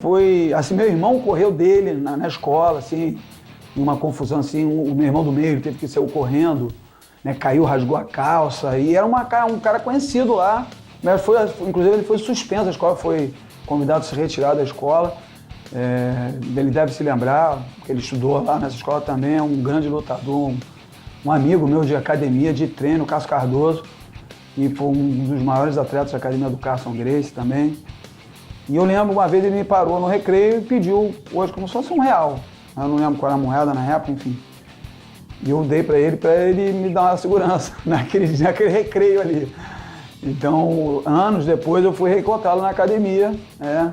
Foi, assim, meu irmão correu dele na escola, assim, numa confusão, assim, o meu irmão do meio teve que sair correndo, né, caiu, rasgou a calça, e era um cara conhecido lá, mas foi, inclusive ele foi suspenso, a escola foi convidado a se retirar da escola, ele deve se lembrar, porque ele estudou lá nessa escola também, é um grande lutador, um amigo meu de academia, de treino, Cássio Cardoso, e foi um dos maiores atletas da academia do Carson Gracie também. E eu lembro, uma vez ele me parou no recreio e pediu, hoje como se fosse R$1. Eu não lembro qual era a moeda na época, enfim. E eu dei para ele me dar uma segurança naquele recreio ali. Então, anos depois eu fui reencontrá-lo na academia, né,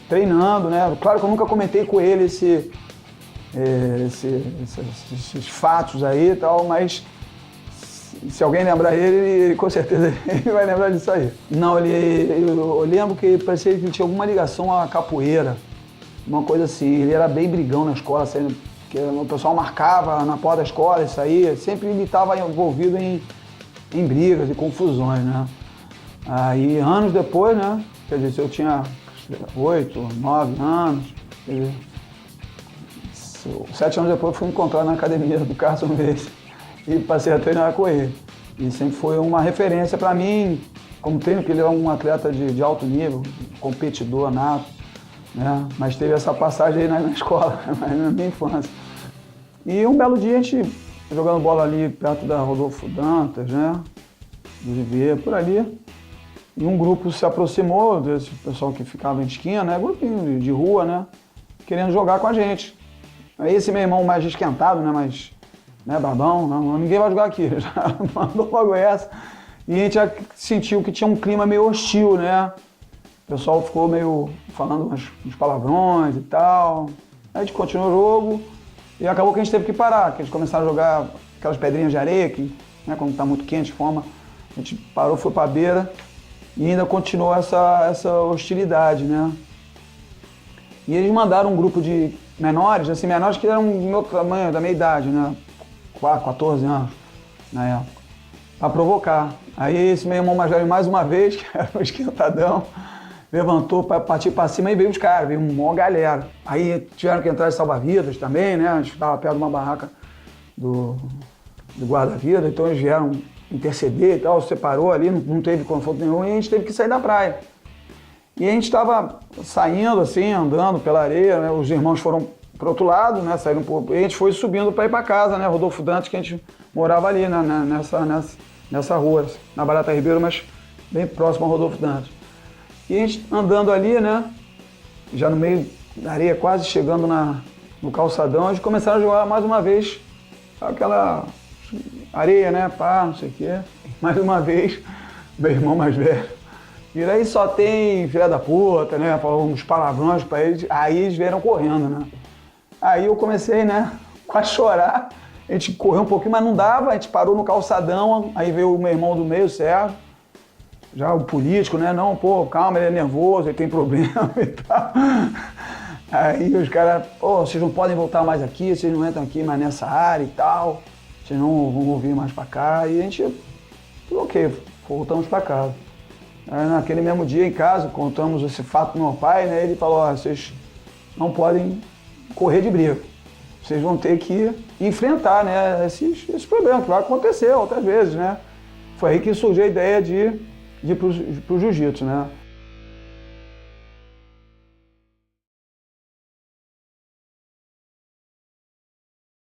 treinando, né. Claro que eu nunca comentei com ele esses fatos aí e tal, mas se alguém lembrar ele, com certeza ele vai lembrar disso aí. Não, eu lembro que parecia que ele tinha alguma ligação à capoeira, uma coisa assim. Ele era bem brigão na escola, assim, porque o pessoal marcava na porta da escola, isso aí, sempre ele estava envolvido em brigas e confusões, né. Aí, anos depois, né, quer dizer, se eu tinha 8, 9 anos, quer dizer, 7 anos depois eu fui encontrar na academia do Carson Gracie e passei a treinar com ele. E sempre foi uma referência para mim, como treino, porque ele é um atleta de alto nível, competidor nato, né? Mas teve essa passagem aí na escola, na minha infância. E um belo dia a gente jogando bola ali perto da Rodolfo Dantas, né? Do Viver, por ali. E um grupo se aproximou desse pessoal que ficava em esquina, né? Grupinho de rua, né? Querendo jogar com a gente. Aí esse meu irmão mais esquentado, né? Mais, né, babão, não, ninguém vai jogar aqui, já mandou logo essa. E a gente já sentiu que tinha um clima meio hostil, né? O pessoal ficou meio falando uns palavrões e tal. Aí a gente continuou o jogo e acabou que a gente teve que parar, que a gente começaram a jogar aquelas pedrinhas de areia, que, né, quando tá muito quente, forma. A gente parou, foi pra beira e ainda continuou essa hostilidade, né? E eles mandaram um grupo de menores, assim, menores que eram do meu tamanho, da minha idade, né? 14 anos, na época, para provocar. Aí esse meu irmão mais velho, mais uma vez, que era um esquentadão, levantou para partir para cima e veio os caras, veio uma galera. Aí tiveram que entrar de salva-vidas também, né? A gente estava perto de uma barraca do guarda-vida, então eles vieram interceder e tal, separou ali, não teve conforto nenhum e a gente teve que sair da praia. E a gente estava saindo assim, andando pela areia, né? Os irmãos foram para outro lado, né? Saíram e a gente foi subindo para ir para casa, né? Rodolfo Dantas, que a gente morava ali, né? nessa rua, na Barata Ribeiro, mas bem próximo ao Rodolfo Dantas. E a gente andando ali, né? Já no meio da areia, quase chegando no calçadão, a gente começaram a jogar mais uma vez aquela areia, né? Pá, não sei o quê. Mais uma vez, meu irmão mais velho. E aí só tem filha da puta, né? Falou uns palavrões pra eles, aí eles vieram correndo, né? Aí eu comecei, né, a chorar. A gente correu um pouquinho, mas não dava, a gente parou no calçadão, aí veio o meu irmão do meio, o Sérgio, já o político, né? Não, pô, calma, ele é nervoso, ele tem problema e tal. Aí os caras, pô, vocês não podem voltar mais aqui, vocês não entram aqui mais nessa área e tal, vocês não vão vir mais pra cá. E a gente, ok, voltamos pra casa. Aí, naquele mesmo dia em casa, contamos esse fato pro meu pai, né? Ele falou, ó, vocês não podem correr de briga. Vocês vão ter que enfrentar, né, esses problemas, que vai acontecer outras vezes, né? Foi aí que surgiu a ideia de ir pro jiu-jitsu, né?